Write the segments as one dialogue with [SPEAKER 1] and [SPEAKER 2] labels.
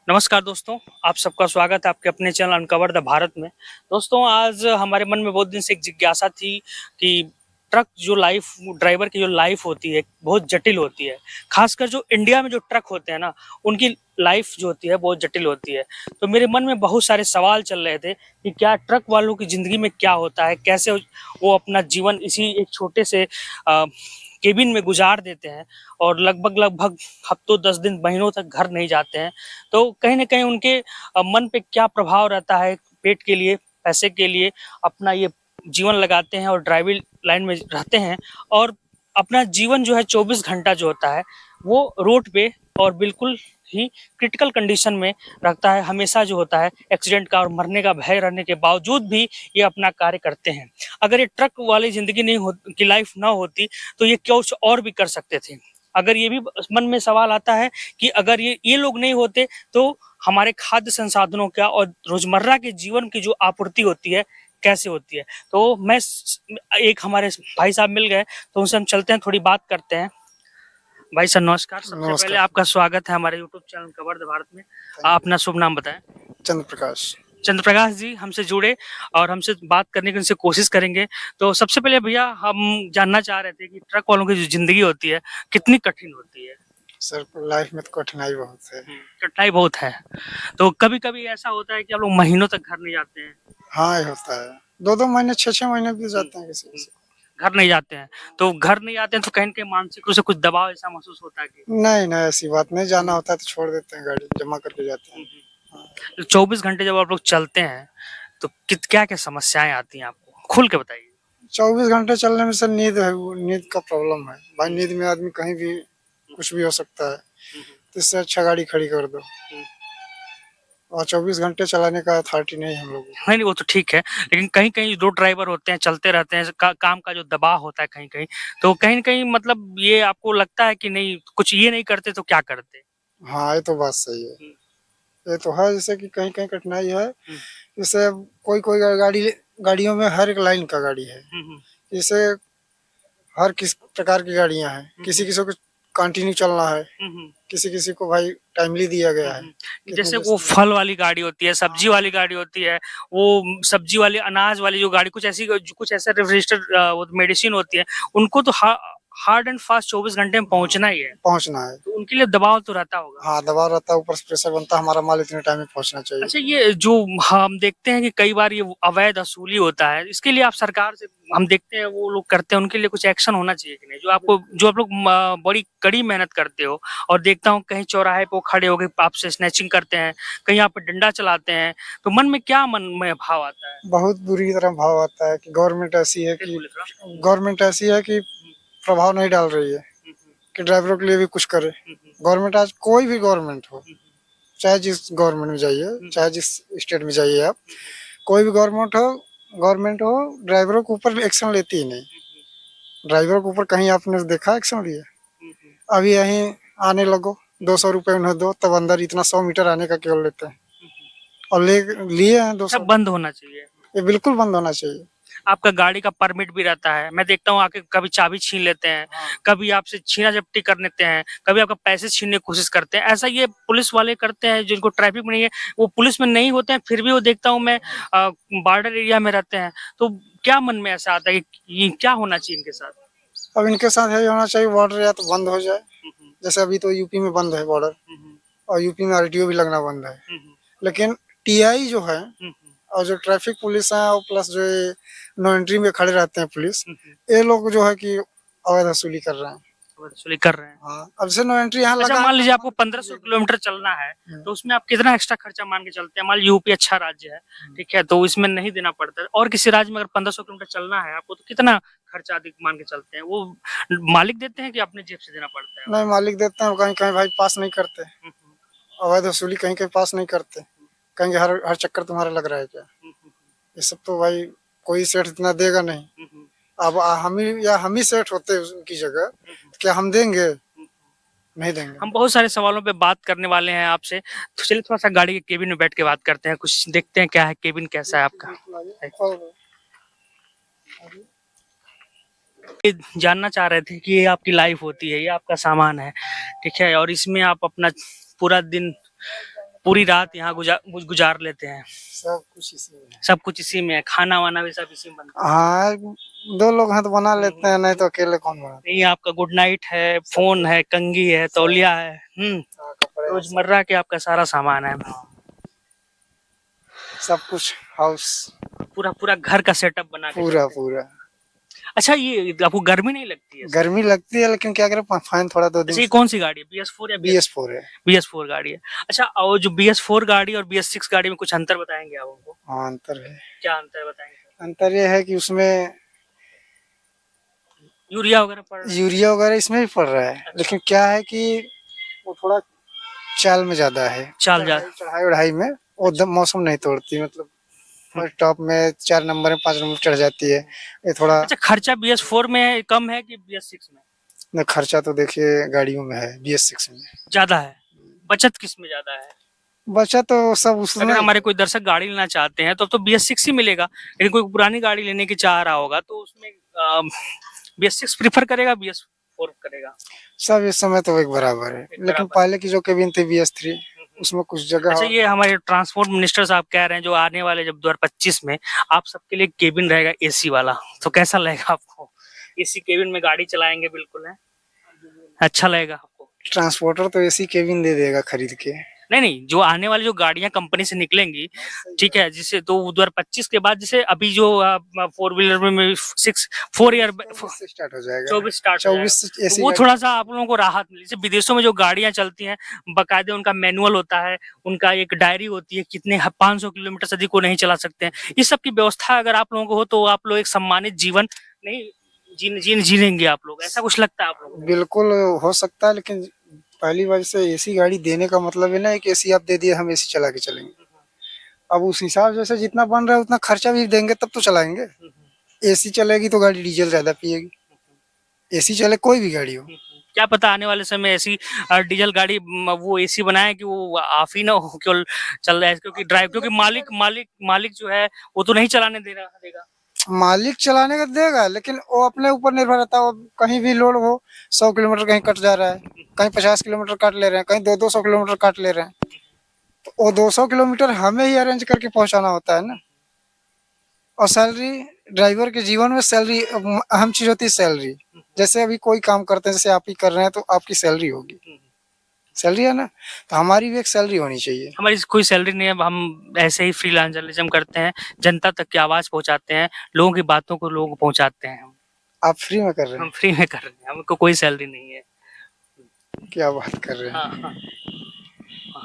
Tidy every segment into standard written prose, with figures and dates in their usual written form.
[SPEAKER 1] नमस्कार दोस्तों, आप सबका स्वागत है आपके अपने चैनल अनकवर द भारत में। दोस्तों, आज हमारे मन में बहुत दिन से एक जिज्ञासा थी कि ट्रक जो लाइफ ड्राइवर की जो लाइफ होती है बहुत जटिल होती है। खासकर जो इंडिया में जो ट्रक होते हैं ना, उनकी लाइफ जो होती है बहुत जटिल होती है। तो मेरे मन में बहुत सारे सवाल चल रहे थे कि क्या ट्रक वालों की ज़िंदगी में क्या होता है, कैसे वो अपना जीवन इसी एक छोटे से केबिन में गुजार देते हैं और लगभग लगभग हफ्तों 10 दिन महीनों तक घर नहीं जाते हैं। तो कहीं न कहीं उनके मन पे क्या प्रभाव रहता है, पेट के लिए, पैसे के लिए अपना ये जीवन लगाते हैं और ड्राइविंग लाइन में रहते हैं और अपना जीवन जो है 24 घंटा जो होता है, वो रोड पे और बिल्कुल ही क्रिटिकल कंडीशन में रखता है। हमेशा जो होता है एक्सीडेंट का और मरने का भय रहने के बावजूद भी ये अपना कार्य करते हैं। अगर ये ट्रक वाली ज़िंदगी नहीं हो की लाइफ ना होती, तो ये कुछ और भी कर सकते थे। अगर ये भी मन में सवाल आता है कि अगर ये लोग नहीं होते तो हमारे खाद्य संसाधनों का और रोजमर्रा के जीवन की जो आपूर्ति होती है कैसे होती है। तो एक हमारे भाई साहब मिल गए, तो उनसे हम चलते हैं, थोड़ी बात करते हैं। भाई साहब नमस्कार। सबसे पहले
[SPEAKER 2] नमस्कार।
[SPEAKER 1] आपका स्वागत है हमारे YouTube channel cover the Bharat में। आप अपना शुभ नाम बताएं।
[SPEAKER 2] चंद्र प्रकाश।
[SPEAKER 1] चंद्र प्रकाश जी हमसे जुड़े और हमसे बात करने की उनसे कोशिश करेंगे। तो सबसे पहले भैया हम जानना चाह रहे थे कि ट्रक वालों की जो जिंदगी होती है कितनी कठिन होती है।
[SPEAKER 2] सर लाइफ में तो कठिनाई बहुत है।
[SPEAKER 1] कठिनाई बहुत है। तो कभी कभी ऐसा होता है कि आप लोग महीनों तक घर नहीं जाते हैं।
[SPEAKER 2] हाँ, ये होता है। 2-2 महीने 6-6 महीने बीत जाते हैं किसी किसी
[SPEAKER 1] घर नहीं जाते हैं। तो घर नहीं जाते हैं तो कहीं न कहीं मानसिक रूप से कुछ दबाव ऐसा महसूस होता है कि
[SPEAKER 2] को। नहीं नहीं, ऐसी बात नहीं। जाना होता है तो छोड़ देते हैं, गाड़ी जमा करके जाते हैं। हाँ।
[SPEAKER 1] 24 घंटे जब आप लोग चलते हैं तो क्या क्या समस्याएं आती हैं आपको, खुल के बताइए।
[SPEAKER 2] 24 घंटे चलने में सर नींद है, वो नींद का प्रॉब्लम है भाई। नींद में आदमी कहीं भी कुछ भी हो सकता है, तो इससे अच्छा गाड़ी खड़ी कर दो। और 24 घंटे चलाने का अथॉरिटी नहीं है हम लोगों को।
[SPEAKER 1] नहीं नहीं, वो तो ठीक है, लेकिन कहीं कहीं दो ड्राइवर होते हैं, चलते रहते हैं, काम का जो दबाव होता है कहीं कहीं, तो कहीं न कहीं मतलब ये आपको लगता है कि नहीं कुछ ये नहीं करते तो क्या करते।
[SPEAKER 2] हाँ, ये तो बात सही है। ये तो है, जैसे कि कहीं कहीं कठिनाई है। जैसे कोई कोई गाड़ियों में हर एक लाइन का गाड़ी है। जैसे हर किस प्रकार की गाड़ियां हैं। किसी किसी को कंटिन्यू चलना है, किसी किसी को भाई टाइमली दिया गया है।
[SPEAKER 1] जैसे वो फल वाली गाड़ी होती है, सब्जी वाली गाड़ी होती है, वो सब्जी वाली अनाज वाली जो गाड़ी कुछ ऐसा रेफ्रिजरेटर वो मेडिसिन होती है, उनको तो हार्ड एंड फास्ट 24 घंटे में पहुंचना ही है।
[SPEAKER 2] पहुंचना है।
[SPEAKER 1] तो उनके लिए दबाव तो रहता होगा।
[SPEAKER 2] हाँ, दबाव रहता है, ऊपर से प्रेशर बनता है, हमारा माल इतने टाइम में पहुंचना चाहिए।
[SPEAKER 1] अच्छा, ये जो हम देखते हैं कि कई बार ये अवैध वसूली होता है, इसके लिए आप सरकार से हम देखते हैं वो लोग करते हैं, उनके लिए कुछ एक्शन होना चाहिए कि नहीं। जो आप लोग बड़ी कड़ी मेहनत करते हो और देखता हूँ कहीं चौराहे पे वो खड़े हो गए आपसे स्नैचिंग करते हैं, कहीं आप पे डंडा चलाते हैं, तो मन में भाव आता है।
[SPEAKER 2] बहुत बुरी तरह भाव आता है कि गवर्नमेंट ऐसी है कि प्रभाव नहीं डाल रही है कि ड्राइवरों के लिए भी कुछ करे। गवर्नमेंट आज कोई भी गवर्नमेंट हो, चाहे जिस गवर्नमेंट में जाइए, चाहे जिस स्टेट में जाइए आप, कोई भी गवर्नमेंट हो, ड्राइवरों के ऊपर एक्शन लेती ही नहीं। ड्राइवर के ऊपर कहीं आपने देखा एक्शन लिया? अभी यहीं आने लगो, 200 रुपये उन्हें दो, तब अंदर इतना 100 मीटर आने का केवल लेते हैं और लिए हैं 200।
[SPEAKER 1] सब बंद होना चाहिए।
[SPEAKER 2] ये बिल्कुल बंद होना चाहिए।
[SPEAKER 1] आपका गाड़ी का परमिट भी रहता है, मैं देखता हूँ आके कभी चाबी छीन लेते हैं, कभी आपसे छीना झपटी कर लेते हैं, कभी आपका पैसे छीनने की कोशिश करते हैं। ऐसा ये पुलिस वाले करते हैं जिनको ट्रैफिक में नहीं है, वो पुलिस में नहीं होते हैं, फिर भी वो देखता हूँ मैं बॉर्डर एरिया में रहते हैं। तो क्या मन में ऐसा आता है कि ये क्या होना चाहिए इनके साथ।
[SPEAKER 2] अब इनके साथ यही होना चाहिए, बॉर्डर या तो बंद हो जाए। जैसे अभी तो यूपी में बंद है बॉर्डर, और यूपी में आरटीओ भी लगना बंद है। लेकिन टीआई जो है और जो ट्रैफिक पुलिस है और प्लस जो नो एंट्री में खड़े रहते हैं पुलिस, ये लोग जो है कि अवैध वसूली कर रहे हैं।
[SPEAKER 1] वसूली कर रहे हैं।
[SPEAKER 2] हाँ, अब से नो एंट्री यहाँ
[SPEAKER 1] अच्छा,
[SPEAKER 2] लगा
[SPEAKER 1] मान
[SPEAKER 2] है।
[SPEAKER 1] लीजिए आपको 1500 किलोमीटर चलना है, तो उसमें आप कितना एक्स्ट्रा खर्चा मान के चलते हैं। मान लीजिए यूपी अच्छा राज्य है, ठीक है, तो इसमें नहीं देना पड़ता है। और किसी राज्य में अगर 1500 किलोमीटर चलना है आपको, तो कितना खर्चा अधिक मान के चलते हैं। वो मालिक देते हैं कि अपने जेब से देना पड़ता है।
[SPEAKER 2] नहीं, मालिक देते हैं, कहीं कहीं भाई पास नहीं करते। अवैध वसूली कहीं कहीं पास नहीं करते, कहेंगे हर हर चक्कर तुम्हारा लग रहा है क्या। ये सब तो भाई कोई सेठ इतना देगा नहीं। अब हम ही सेठ होते उनकी जगह, तो क्या हम देंगे? नहीं देंगे।
[SPEAKER 1] हम बहुत सारे सवालों पे बात करने वाले हैं आपसे, तो चलिए थोड़ा सा गाड़ी के केबिन में बैठ के बात करते हैं, कुछ देखते हैं क्या है, केबिन कैसा है आपका। ये जानना चाह रहे थे कि ये आपकी लाइफ होती है, ये आपका सामान है, ठीक है, और इसमें आप अपना पूरा दिन पूरी रात यहाँ गुजार लेते हैं।
[SPEAKER 2] सब कुछ इसी में है।
[SPEAKER 1] सब कुछ इसी में है, खाना वाना भी सब इसी में बनता है।
[SPEAKER 2] हाँ, 2 लोग हैं तो बना लेते हैं, नहीं तो अकेले कौन बनाता
[SPEAKER 1] नहीं, आपका गुड नाइट है, फोन है, कंघी है, तौलिया है,
[SPEAKER 2] है। कपड़े
[SPEAKER 1] रोजमर्रा के आपका सारा सामान है।
[SPEAKER 2] सब कुछ हाउस
[SPEAKER 1] पूरा पूरा घर का सेटअप बना के
[SPEAKER 2] पूरा
[SPEAKER 1] चलते हैं।
[SPEAKER 2] पूरा।
[SPEAKER 1] अच्छा, ये आपको गर्मी नहीं लगती है?
[SPEAKER 2] गर्मी लगती है लेकिन क्या करें, फाइन थोड़ा 2 दिन
[SPEAKER 1] अच्छा, ये कौन सी गाड़ी है, BS4 या
[SPEAKER 2] BS4 है।
[SPEAKER 1] BS4 गाड़ी है? अच्छा, और जो BS4 गाड़ी और BS6 गाड़ी में कुछ अंतर बताएंगे आप हमको?
[SPEAKER 2] हाँ, अंतर है।
[SPEAKER 1] क्या अंतर बताएंगे?
[SPEAKER 2] अंतर ये है कि उसमें
[SPEAKER 1] यूरिया वगैरह पड़ रहा है?
[SPEAKER 2] यूरिया वगैरह इसमें भी पड़ रहा है, लेकिन क्या है कि वो थोड़ा चाल में ज्यादा है।
[SPEAKER 1] चाल जा
[SPEAKER 2] चढ़ाई वढ़ाई में वो मौसम नहीं तोड़ती, मतलब टॉप में 4 नंबर में 5 नंबर चढ़ जाती है ये थोड़ा।
[SPEAKER 1] अच्छा, खर्चा BS4 में कम है कि BS6 में?
[SPEAKER 2] न, खर्चा तो देखिए गाड़ियों में है BS6 में
[SPEAKER 1] ज्यादा है। बचत किस में ज्यादा है?
[SPEAKER 2] बचा तो सब उसमें।
[SPEAKER 1] अगर हमारे कोई दर्शक गाड़ी लेना चाहते हैं तो BS6 ही मिलेगा, लेकिन कोई पुरानी गाड़ी लेने की चाह रहा होगा तो उसमें BS6 प्रीफर करेगा, BS4 करेगा?
[SPEAKER 2] सब इस समय तो एक बराबर है, लेकिन
[SPEAKER 1] बराबर।
[SPEAKER 2] पहले की जो केबिन थी BS3 उसमें कुछ जगह।
[SPEAKER 1] अच्छा, ये हमारे ट्रांसपोर्ट मिनिस्टर साहब कह रहे हैं जो आने वाले जब 2025 में आप सबके लिए केबिन रहेगा AC वाला, तो कैसा लगेगा आपको? AC केबिन में गाड़ी चलाएंगे, बिल्कुल है, अच्छा लगेगा आपको?
[SPEAKER 2] ट्रांसपोर्टर तो AC केबिन दे देगा खरीद के।
[SPEAKER 1] नहीं नहीं, जो आने वाली जो गाड़ियां कंपनी से निकलेंगी, ठीक है, जिसे तो 2025 के बाद, जैसे अभी जो 4 व्हीलर में 4 ईयर
[SPEAKER 2] से स्टार्ट हो जाएगा।
[SPEAKER 1] 24 स्टार्ट हो जाएगा,
[SPEAKER 2] 24
[SPEAKER 1] तो
[SPEAKER 2] ऐसी
[SPEAKER 1] वो
[SPEAKER 2] गाड़ी।
[SPEAKER 1] थोड़ा सा आप लोगों को राहत मिली। जैसे विदेशों में जो गाड़ियां चलती हैं, बाकायदे उनका मैनुअल होता है, उनका एक डायरी होती है, कितने 500 किलोमीटर से अधिक को नहीं चला सकते हैं। इस सब की व्यवस्था अगर आप लोगों को हो तो आप लोग एक सम्मानित जीवन नहीं जीनेंगे आप लोग, ऐसा कुछ लगता है आप लोगों को?
[SPEAKER 2] बिल्कुल हो सकता है, लेकिन पहली बार से AC गाड़ी देने का मतलब है ना कि AC आप दे दिए, हम AC चला के चलेंगे। अब उस हिसाब से जितना बन रहा है उतना खर्चा भी देंगे तब तो चलाएंगे। AC चलेगी तो गाड़ी डीजल ज्यादा पिएगी, AC चले कोई भी गाड़ी हो।
[SPEAKER 1] क्या पता आने वाले समय ऐसी डीजल गाड़ी वो AC बनाए कि वो ऑफ ही ना हो, केवल चल रहा है, क्योंकि मालिक जो है वो तो नहीं चलाने देगा।
[SPEAKER 2] मालिक चलाने का देगा, लेकिन वो अपने ऊपर निर्भर रहता है। कहीं भी लोड हो, 100 किलोमीटर कहीं कट जा रहा है, कहीं 50 किलोमीटर काट ले रहे हैं, कहीं 200 किलोमीटर काट ले रहे हैं, तो वो 200 किलोमीटर हमें ही अरेंज करके पहुंचाना होता है ना। और सैलरी, ड्राइवर के जीवन में सैलरी अहम चीज होती है। सैलरी जैसे अभी कोई काम करते हैं, जैसे आप ही कर रहे हैं, तो आपकी सैलरी होगी, सैलरी है ना, तो हमारी भी एक सैलरी होनी चाहिए।
[SPEAKER 1] हमारी कोई सैलरी नहीं है, हम ऐसे ही फ्रीलांस जर्नलिज्म करते हैं, जनता तक की आवाज पहुंचाते हैं, लोगों की बातों को लोगों को पहुंचाते हैं।
[SPEAKER 2] आप फ्री में कर रहे
[SPEAKER 1] हम
[SPEAKER 2] हैं?
[SPEAKER 1] फ्री में कर रहे हैं, हमको कोई सैलरी नहीं है।
[SPEAKER 2] क्या बात कर रहे हैं?
[SPEAKER 1] हाँ हाँ,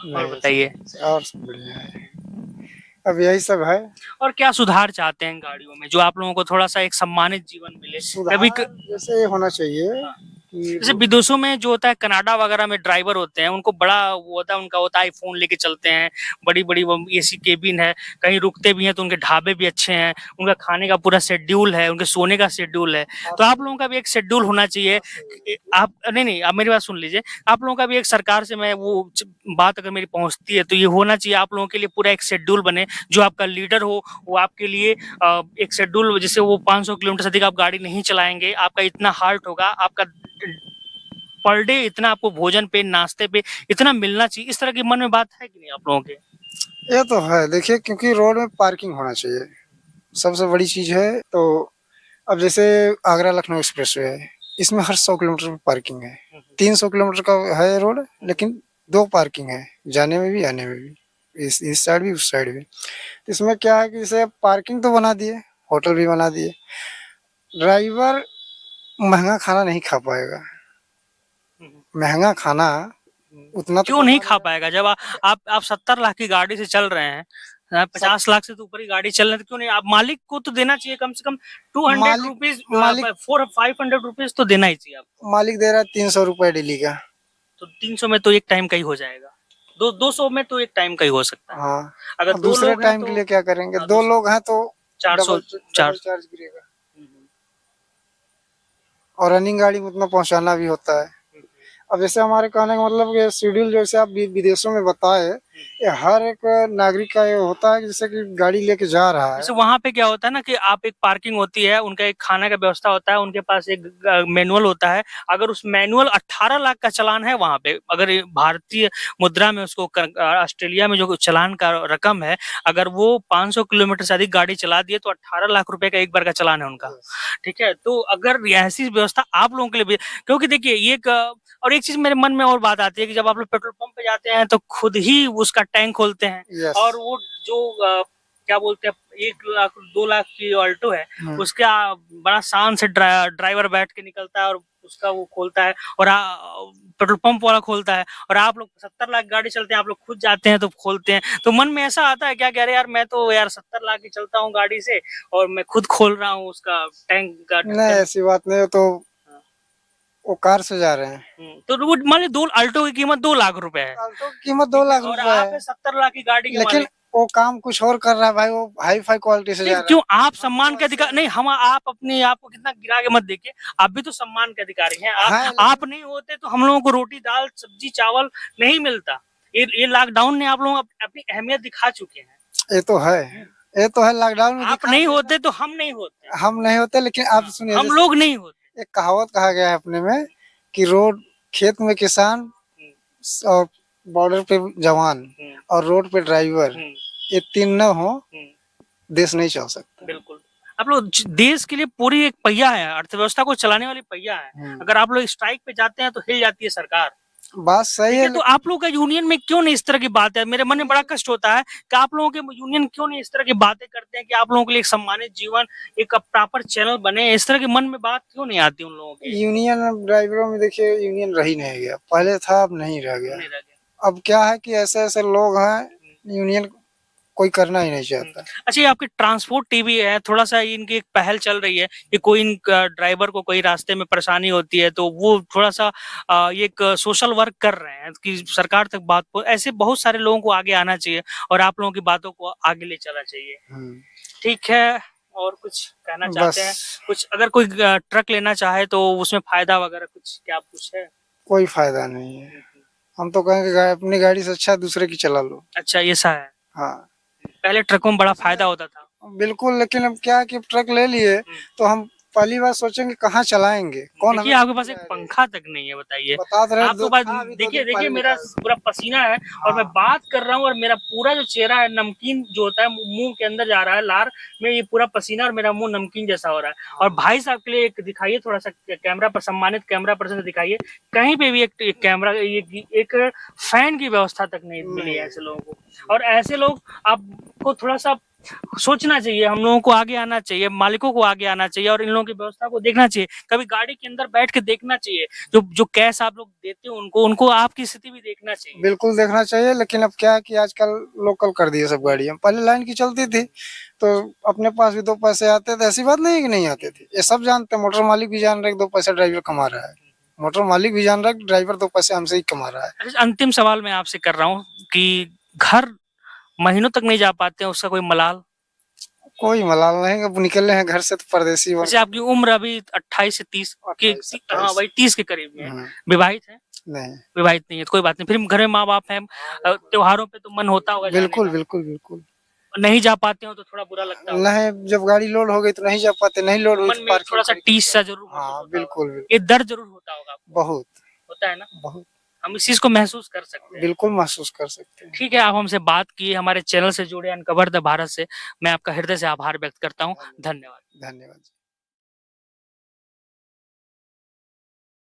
[SPEAKER 1] और
[SPEAKER 2] नहीं,
[SPEAKER 1] बताइए,
[SPEAKER 2] और सब बढ़िया है, अब यही सब है।
[SPEAKER 1] और क्या सुधार चाहते हैं गाड़ियों में जो आप लोगों को थोड़ा सा एक सम्मानित जीवन मिले?
[SPEAKER 2] सुधार जैसे होना चाहिए
[SPEAKER 1] हाँ।
[SPEAKER 2] कि
[SPEAKER 1] जैसे विदेशों में जो होता है, कनाडा वगैरह में ड्राइवर होते हैं, उनको बड़ा वो होता है, उनका होता है आईफोन लेके चलते हैं, बड़ी बड़ी AC केबिन है, कहीं रुकते भी हैं तो उनके ढाबे भी अच्छे हैं, उनका खाने का पूरा शेड्यूल है, उनके सोने का शेड्यूल है। तो आप लोगों का भी एक शेड्यूल होना चाहिए। आप नहीं, आप मेरी बात सुन लीजिए, आप लोगों का भी एक, सरकार से मैं वो बात अगर मेरी पहुंचती है तो ये होना चाहिए आप लोगों के लिए पूरा एक शेड्यूल बने, जो आपका लीडर हो वो आपके लिए एक शेड्यूल, जैसे वो 500 किलोमीटर से अधिक आप गाड़ी नहीं चलाएंगे, आपका इतना हार्ट होगा, आपका पर डे इतना आपको भोजन पे, नाश्ते पे इतना मिलना चाहिए। इस तरह की मन में बात है कि नहीं आप लोगों के?
[SPEAKER 2] ये तो है, देखिए, क्योंकि रोड में पार्किंग होना चाहिए, सबसे बड़ी चीज है। तो अब जैसे आगरा लखनऊ एक्सप्रेसवे है, इसमें हर 100 किलोमीटर में पार्किंग है। 300 किलोमीटर का है रोड, लेकिन 2 पार्किंग है, जाने में भी आने में भी, इस साइड भी उस साइड भी। तो इसमें क्या है कि जैसे पार्किंग तो बना दिए, होटल भी बना दिए, ड्राइवर महंगा खाना नहीं खा पाएगा। महंगा खाना उतना तो
[SPEAKER 1] क्यों नहीं खा पाएगा? जब आप 70 लाख की गाड़ी से चल रहे हैं, 50 लाख से तो ऊपर की गाड़ी चल रही है, तो क्यों नहीं? आप मालिक को तो देना चाहिए कम से कम 200 रुपीज,
[SPEAKER 2] मालिक
[SPEAKER 1] 500 रुपीज तो देना ही चाहिए आपको।
[SPEAKER 2] मालिक दे रहा है 300 रुपए डेली का।
[SPEAKER 1] तो 300 में तो एक टाइम का ही हो जाएगा, 200 में तो एक टाइम का ही हो सकता है।
[SPEAKER 2] हाँ,
[SPEAKER 1] अगर
[SPEAKER 2] अब
[SPEAKER 1] 2
[SPEAKER 2] दूसरे
[SPEAKER 1] लोग हैं
[SPEAKER 2] टाइम
[SPEAKER 1] तो
[SPEAKER 2] के लिए क्या करेंगे?
[SPEAKER 1] हाँ,
[SPEAKER 2] 2 लोग हैं तो
[SPEAKER 1] 400
[SPEAKER 2] डबल चार्ज गिरेगा, और रनिंग गाड़ी में उतना पहुंचाना भी होता है। अब जैसे हमारे कहने का मतलब कि शेड्यूल जैसे आप विदेशों में बताए ये हर एक नागरिक का ये होता है कि जैसे कि गाड़ी लेके जा रहा है।
[SPEAKER 1] जैसे वहां पे क्या होता है ना कि आप एक पार्किंग होती है, उनका एक खाने का व्यवस्था होता है, उनके पास एक मैनुअल होता है। अगर उस मैनुअल 18 लाख का चालान है वहां पे, अगर ये भारतीय मुद्रा में उसको ऑस्ट्रेलिया में जो चालान का रकम है, अगर वो 500 किलोमीटर से अधिक गाड़ी चला दिए तो 18 लाख रुपए का एक बार का चालान है उनका। ठीक है, तो अगर ऐसी व्यवस्था आप लोगों के लिए भी, क्योंकि देखिए ये और एक चीज मेरे मन में और बात आती है कि जब आप लोग पेट्रोल पंप पे जाते हैं तो खुद ही उसका टैंक खोलते हैं,
[SPEAKER 2] यस।
[SPEAKER 1] और वो जो क्या बोलते हैं 1 लाख 2 लाख की ऑल्टो है, उसका बड़ा शान से ड्राइवर बैठ के निकलता है और उसका वो खोलता है, और पेट्रोल पंप वाला खोलता है, और आप लोग 70 लाख गाड़ी चलते हैं, आप लोग खुद जाते हैं तो खोलते हैं। तो मन में ऐसा आता है क्या कह रहे यार, मैं तो यार 70 लाख की चलता हूँ गाड़ी से और मैं खुद खोल रहा हूँ उसका टैंक का
[SPEAKER 2] नहीं, ऐसी बात नहीं है, तो वो कार से जा रहे हैं।
[SPEAKER 1] तो वो मान ली 2 अल्टो की कीमत 2 लाख रुपए है,
[SPEAKER 2] ऑल्टो की कीमत 2 लाख
[SPEAKER 1] और
[SPEAKER 2] रुपए
[SPEAKER 1] आप
[SPEAKER 2] है,
[SPEAKER 1] 70 लाख की गाड़ी के
[SPEAKER 2] लेकिन
[SPEAKER 1] मालिक।
[SPEAKER 2] वो काम कुछ और कर रहा है भाई, वो हाई फाई क्वालिटी से जा
[SPEAKER 1] नहीं,
[SPEAKER 2] रहा है।
[SPEAKER 1] क्यों आप सम्मान के अधिकार नहीं, हम आप अपने आप को कितना गिरा के मत देखिए, आप भी तो सम्मान के अधिकारी हैं।
[SPEAKER 2] हाँ,
[SPEAKER 1] आप नहीं होते तो हम लोगों को रोटी दाल सब्जी चावल नहीं मिलता। ये लॉकडाउन ने आप लोगों को अपनी अहमियत दिखा चुके हैं।
[SPEAKER 2] ये तो है, ये तो है, लॉकडाउन में
[SPEAKER 1] आप नहीं होते तो हम नहीं होते,
[SPEAKER 2] हम नहीं होते, लेकिन आप सुनिए,
[SPEAKER 1] हम लोग नहीं होते।
[SPEAKER 2] एक कहावत कहा गया है अपने में कि खेत में किसान और बॉर्डर पे जवान और रोड पे ड्राइवर, ये 3 न हो देश नहीं चल सकता।
[SPEAKER 1] बिल्कुल, आप लोग देश के लिए पूरी एक पहिया है, अर्थव्यवस्था को चलाने वाली पहिया है। अगर आप लोग स्ट्राइक पे जाते हैं तो हिल जाती है सरकार।
[SPEAKER 2] बात सही है,
[SPEAKER 1] तो आप लोगों का यूनियन में क्यों नहीं इस तरह की बात है? मेरे मन में बड़ा कष्ट होता है कि आप लोगों के यूनियन क्यों नहीं इस तरह की बातें करते हैं कि आप लोगों के लिए एक सम्मानित जीवन, एक प्रॉपर चैनल बने, इस तरह के मन में बात क्यों नहीं आती उन लोगों के?
[SPEAKER 2] यूनियन ड्राइवरों में देखिए, यूनियन रह ही नहीं गया, पहले था अब नहीं रह गया। अब क्या है कि ऐसे ऐसे लोग हैं, यूनियन कोई करना ही नहीं चाहता।
[SPEAKER 1] अच्छा, ये आपकी ट्रांसपोर्ट टीवी है, थोड़ा सा इनकी एक पहल चल रही है कि कोई ड्राइवर को कोई रास्ते में परेशानी होती है तो वो थोड़ा सा ये एक सोशल वर्क कर रहे हैं कि सरकार तक बात को, ऐसे बहुत सारे लोगों को आगे आना चाहिए और आप लोगों की बातों को आगे ले चलना चाहिए। ठीक है, और कुछ कहना चाहते हैं? कुछ अगर कोई ट्रक लेना चाहे तो उसमें फायदा वगैरह कुछ क्या कुछ है?
[SPEAKER 2] कोई फायदा नहीं है, हम तो कहेंगे अपनी गाड़ी से अच्छा दूसरे की चला लो। अच्छा,
[SPEAKER 1] ऐसा है।
[SPEAKER 2] हाँ,
[SPEAKER 1] पहले ट्रकों में बड़ा फायदा होता था।
[SPEAKER 2] बिल्कुल, लेकिन अब क्या है कि ट्रक ले लिए तो हम पहली बार सोचेंगे कहाँ चलाएंगे, कौन
[SPEAKER 1] देखिए आपके पास एक पंखा तक नहीं है, बताइए।
[SPEAKER 2] बता रहे
[SPEAKER 1] आपके पास देखिए मेरा पूरा पसीना है और मैं बात कर रहा हूँ और मेरा पूरा जो चेहरा है नमकीन जो होता है मुंह के अंदर जा रहा है, लार में ये पूरा पसीना और मेरा मुंह नमकीन जैसा हो रहा है। और भाई साहब के लिए एक दिखाइए, थोड़ा सा कैमरा पर, सम्मानित कैमरा पर्सन से दिखाइए, कहीं पे भी एक कैमरा एक फैन की व्यवस्था तक नहीं मिली है ऐसे लोगों को। और ऐसे लोग आपको थोड़ा सा सोचना चाहिए, हम लोगों को आगे आना चाहिए, मालिकों को आगे आना चाहिए और इन लोगों की व्यवस्था को देखना चाहिए। कभी गाड़ी के अंदर बैठ के देखना चाहिए, जो कैश आप लोग देते हो उनको आपकी स्थिति भी देखना चाहिए। बिल्कुल देखना चाहिए, लेकिन अब क्या है कि आजकल लोकल कर दिए सब गाड़ियां, पहले लाइन की चलती थी तो अपने पास भी 2 पैसे आते थे, ऐसी बात नहीं है कि नहीं आते थे, ये सब जानते, मोटर मालिक भी जान रहे 2 पैसे ड्राइवर कमा रहा है, मोटर मालिक भी जान रहा है ड्राइवर 2 पैसे हमसे ही कमा रहा है। अंतिम सवाल मैं आपसे कर रहा हूँ कि घर महीनों तक नहीं जा पाते हैं, उसका कोई मलाल?
[SPEAKER 2] कोई मलाल नहीं, अब निकले हैं घर से तो परदेसी।
[SPEAKER 1] वैसे आपकी उम्र अभी 28 से 30 के, हाँ वही 30 के करीब में है। विवाहित है?
[SPEAKER 2] नहीं,
[SPEAKER 1] विवाहित नहीं है तो कोई बात नहीं, फिर घर में माँ बाप हैं, त्योहारों पे तो मन होता होगा?
[SPEAKER 2] बिल्कुल बिल्कुल बिल्कुल।
[SPEAKER 1] नहीं जा पाते हो तो थोड़ा बुरा लगता है?
[SPEAKER 2] नहीं, जब गाड़ी लोड हो गई तो नहीं जा पाते, नहीं लोड हुई तो
[SPEAKER 1] थोड़ा सा टीस सा जरूर।
[SPEAKER 2] हाँ बिल्कुल,
[SPEAKER 1] ये दर्द जरूर होता होगा?
[SPEAKER 2] बहुत
[SPEAKER 1] होता है ना,
[SPEAKER 2] बहुत,
[SPEAKER 1] हम इस चीज को महसूस कर सकते हैं।
[SPEAKER 2] बिल्कुल महसूस कर सकते हैं।
[SPEAKER 1] ठीक है, आप हमसे बात किए, हमारे चैनल से जुड़े, अनकवर द भारत से, मैं आपका हृदय से आभार व्यक्त करता हूँ। धन्यवाद।
[SPEAKER 2] धन्यवाद।